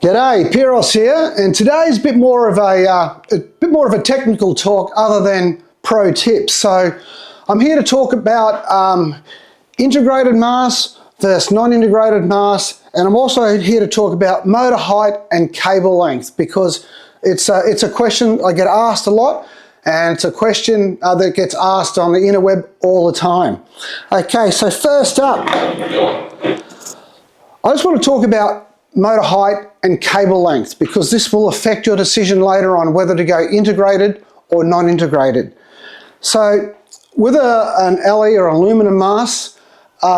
G'day, Piros here, and today's a bit more of a technical talk other than pro tips. So I'm here to talk about integrated masts versus non-integrated masts, and I'm also here to talk about motor height and cable length because it's a question I get asked a lot, and it's a question that gets asked on the interweb all the time. Okay, so first up, I just want to talk about motor height and cable length because this will affect your decision later on whether to go integrated or non-integrated. So with an LE or aluminium mast,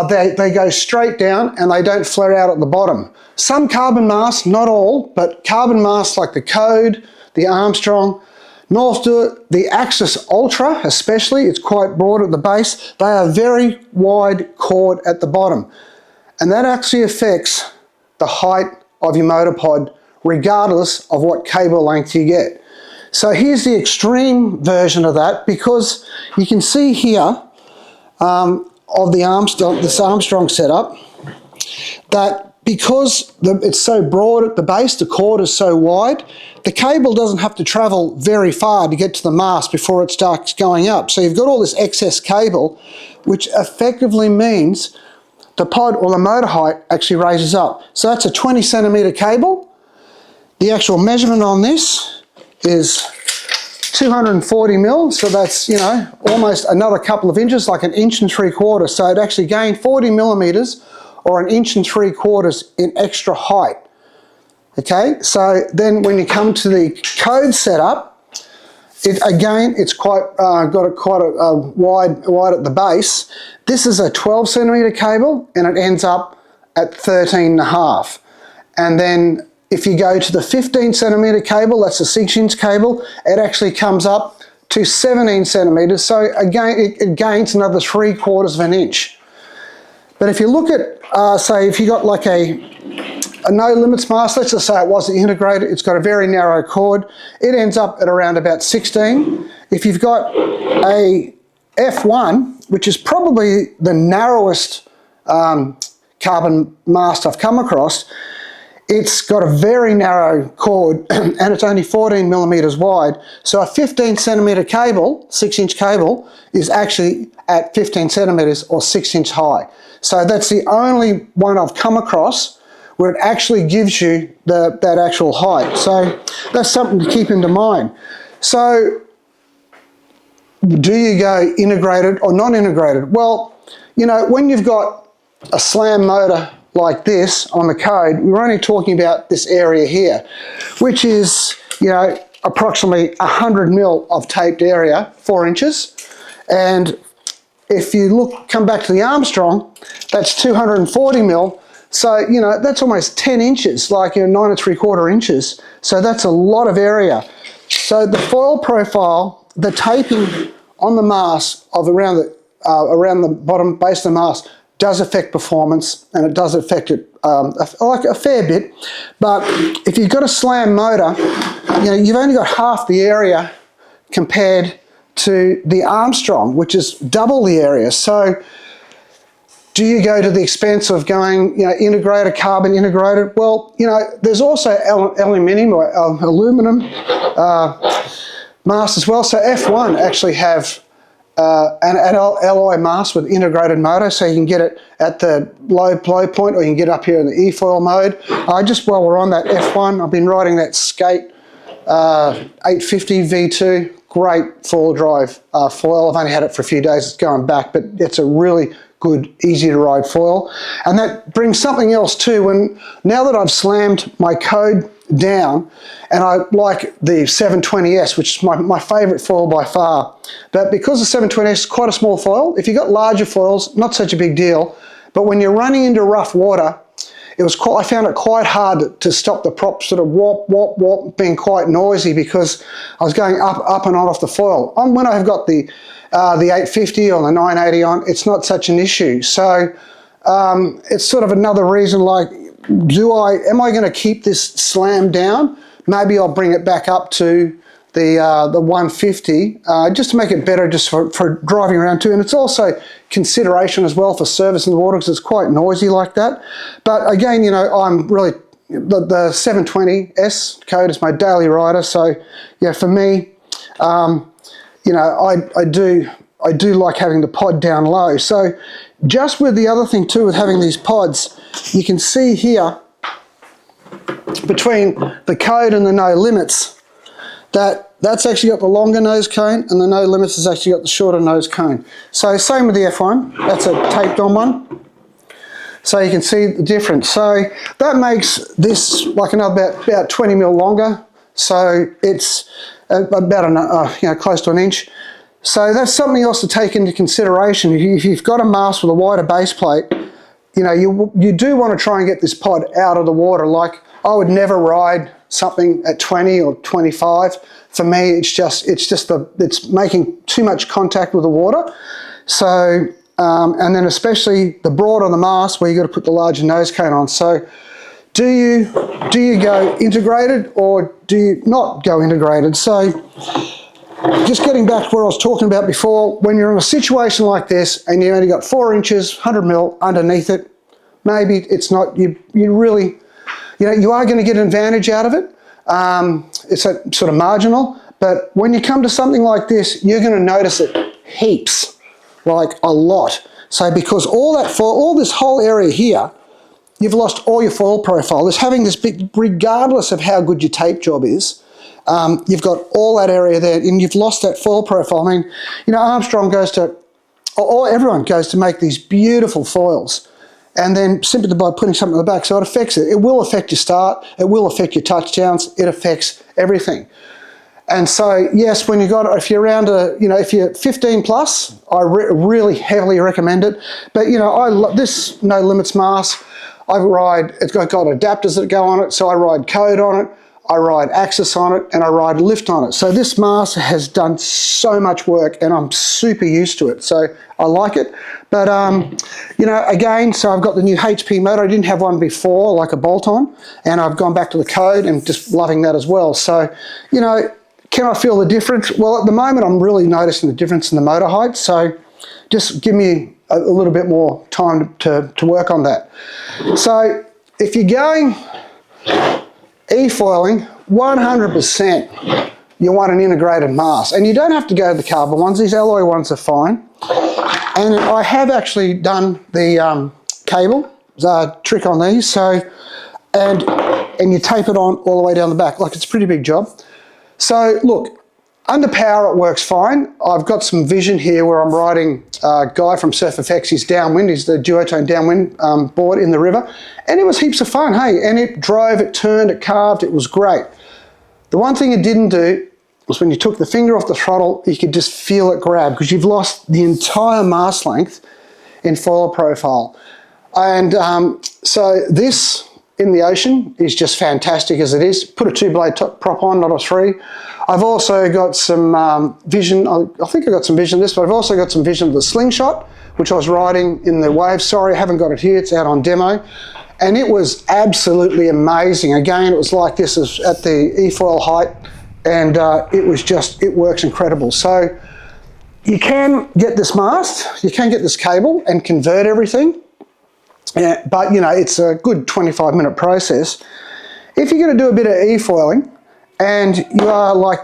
they go straight down and they don't flare out at the bottom. Some carbon masts, not all, but carbon masts like the Code, the Armstrong, Northwood, the Axis Ultra especially, it's quite broad at the base, they are very wide chord at the bottom. And that actually affects the height of your motor pod regardless of what cable length you get. So here's the extreme version of that, because you can see here of this Armstrong setup that because it's so broad at the base, the chord is so wide, the cable doesn't have to travel very far to get to the mast before it starts going up. So you've got all this excess cable, which effectively means the pod or the motor height actually raises up. So that's a 20 centimetre cable. The actual measurement on this is 240 mil, so that's, almost another couple of inches, like 1 3/4 inches. So it actually gained 40 millimetres or 1 3/4 inches in extra height. Okay, so then when you come to the Code setup, it's quite quite a wide at the base. This is a 12 centimetre cable and it ends up at 13.5. And then if you go to the 15 centimetre cable, that's a 6-inch cable, it actually comes up to 17 centimetres. So again, it gains another 3/4 inch. But if you look at, say, if you got like a no limits mast, let's just say it wasn't integrated, it's got a very narrow chord, it ends up at around about 16. If you've got a F1, which is probably the narrowest carbon mast I've come across, it's got a very narrow chord and it's only 14 millimetres wide. So a 15 centimetre cable, 6-inch cable, is actually at 15 centimetres or 6-inch high. So that's the only one I've come across where it actually gives you that actual height. So that's something to keep into mind. So do you go integrated or non-integrated? Well, when you've got a slam motor like this on the Code, we're only talking about this area here, which is, approximately 100 mil of taped area, 4 inches. And if you come back to the Armstrong, that's 240 mil. So, that's almost 10 inches, like 9 3/4 inches. So that's a lot of area. So the foil profile, the taping on the mast of around the bottom base of the mast does affect performance, and it does affect it like a fair bit. But if you've got a slam motor, you've only got half the area compared to the Armstrong, which is double the area. So do you go to the expense of going, integrated, carbon integrated? Well, there's also aluminium or aluminum masts as well. So F1 actually have an alloy mast with integrated motor, so you can get it at the low point, or you can get up here in the E-foil mode. Just while we're on that F1, I've been riding that Skate 850 V2, great foil drive foil. I've only had it for a few days, it's going back, but it's a really good, easy to ride foil. And that brings something else too. Now that I've slammed my Code down, and I like the 720S, which is my favourite foil by far, but because the 720S is quite a small foil, if you've got larger foils, not such a big deal, but when you're running into rough water, I found it quite hard to stop the prop sort of whop, being quite noisy because I was going up and on off the foil. When I've got the 850 or the 980 on, it's not such an issue. So it's sort of another reason, like, am I going to keep this slammed down? Maybe I'll bring it back up to the 150 just to make it better just for driving around too. And it's also consideration as well for service in the water because it's quite noisy like that. But again, I'm really the 720S code is my daily rider. So yeah, for me, you know, I do like having the pod down low. So just with the other thing too, with having these pods, you can see here between the code and the no limits that's actually got the longer nose cone, and the no limits has actually got the shorter nose cone. So same with the F1, that's a taped on one. So you can see the difference. So that makes this like another about 20 mil longer. So it's about you know, close to an inch. So that's something else to take into consideration. If you've got a mast with a wider base plate, you know, you do want to try and get this pod out of the water. Like I would never ride something at 20 or 25. For me, it's making too much contact with the water. So, and then especially the broader the mast where you've got to put the larger nose cone on. So do you go integrated or do you not go integrated? So just getting back to what I was talking about before, when you're in a situation like this and you only got 4 inches, 100 mil underneath it, maybe it's not, you really, you know, you are going to get an advantage out of it. It's a sort of marginal, but when you come to something like this, you're going to notice it heaps, like a lot. So because all this whole area here, you've lost all your foil profile. There's having this big, regardless of how good your tape job is, you've got all that area there and you've lost that foil profile. I mean, you know, Armstrong goes to, or everyone goes to make these beautiful foils. And then simply by putting something on the back, so it affects it. It will affect your start, it will affect your touchdowns, it affects everything. And so, yes, when you got, if you're around you know, if you're 15 plus, I really heavily recommend it. But you know, I love this no limits mask. I ride, it's got adapters that go on it, so I ride code on it, I ride axis on it, and I ride lift on it. So this mask has done so much work and I'm super used to it. So I like it. But, you know, again, so I've got the new HP motor. I didn't have one before, like a bolt-on, and I've gone back to the code and just loving that as well. So, you know, can I feel the difference? Well, at the moment, I'm really noticing the difference in the motor height. So just give me a little bit more time to work on that. So if you're going e-foiling, 100% you want an integrated mast. And you don't have to go to the carbon ones. These alloy ones are fine. And I have actually done the cable trick on these. So, and you tape it on all the way down the back. Like, it's a pretty big job. So look, under power it works fine. I've got some vision here where I'm riding a guy from Surf FX, he's downwind, he's the duotone downwind board in the river, and it was heaps of fun, hey, and it drove, it turned, it carved, it was great. The one thing it didn't do was when you took the finger off the throttle, you could just feel it grab because you've lost the entire mast length in foil profile. And so this in the ocean is just fantastic as it is. Put a 2-blade prop on, not a 3. I've also got some vision, I think I got some vision of this, but I've also got some vision of the slingshot, which I was riding in the wave. Sorry, I haven't got it here, it's out on demo. And it was absolutely amazing. Again, it was like this at the e-foil height, and it works incredible. So you can get this mast, you can get this cable and convert everything. Yeah, but you know, it's a good 25-minute process. If you're going to do a bit of e-foiling and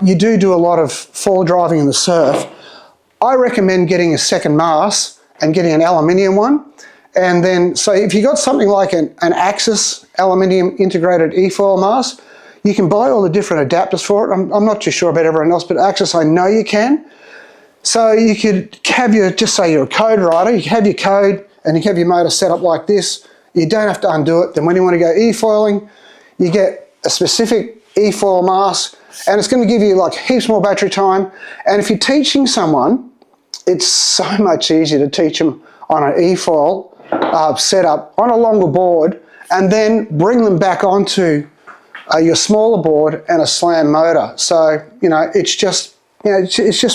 you do a lot of foil driving in the surf, I recommend getting a second mast and getting an aluminium one. And then, so if you got something like an Axis aluminium integrated e-foil mast, you can buy all the different adapters for it. I'm not too sure about everyone else, but Axis, I know you can. So you could have just say you're a code rider, you can have your code and you have your motor set up like this. You don't have to undo it. Then when you want to go e-foiling, you get a specific e-foil mask and it's going to give you like heaps more battery time. And if you're teaching someone, it's so much easier to teach them on an e-foil setup on a longer board and then bring them back onto your smaller board and a slam motor. So, you know, it's just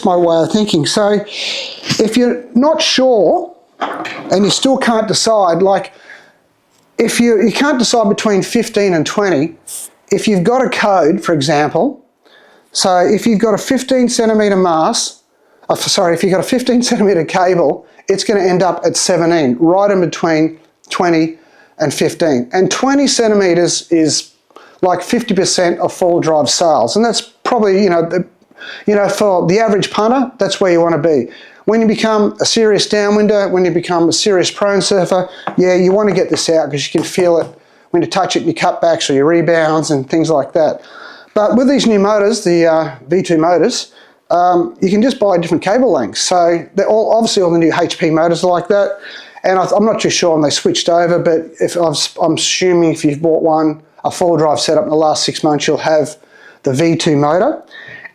my way of thinking. So if you're not sure and you still can't decide, like if you can't decide between 15 and 20, if you've got a code, for example, so if you've got a 15 centimeter mast, if you've got a 15 centimeter cable, it's going to end up at 17, right in between 20 and 15. And 20 centimeters is like 50% of four-wheel drive sales. And that's probably, for the average punter, that's where you want to be. When you become a serious downwinder, when you become a serious prone surfer, yeah, you want to get this out because you can feel it when you touch it in your cutbacks or your rebounds and things like that. But with these new motors, the V2 motors, you can just buy different cable lengths. So they're obviously all the new HP motors are like that. And I'm not too sure when they switched over, but I'm assuming if you've bought a four-wheel drive setup in the last 6 months, you'll have the V2 motor.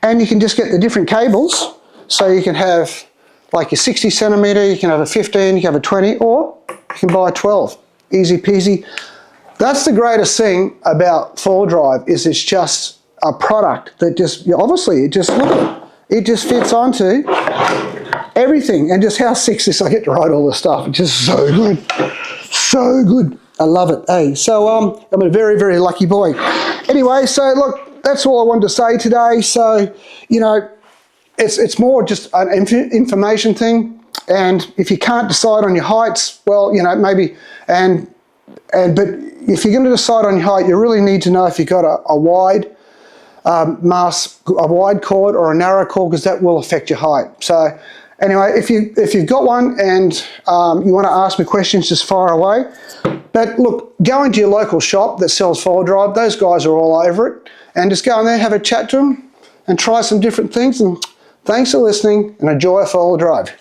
And you can just get the different cables. So you can have like your 60 centimeter, you can have a 15, you can have a 20, or you can buy a 12. Easy peasy. That's the greatest thing about four-wheel drive, is it's just a product that just, obviously, it just fits onto everything. And just how sick is this? I get to ride all this stuff. It's just so good. So good. I love it. Hey, so I'm a very, very lucky boy. Anyway, so look, that's all I wanted to say today. So, it's more just an information thing. And if you can't decide on your heights, well, maybe, but if you're going to decide on your height, you really need to know if you've got a wide mast, a wide chord or a narrow chord, because that will affect your height. So anyway, if you've got one and you want to ask me questions, just fire away. But look, go into your local shop that sells four-wheel drive. Those guys are all over it. And just go in there, have a chat to them and try some different things. And thanks for listening, and enjoy a four-wheel drive.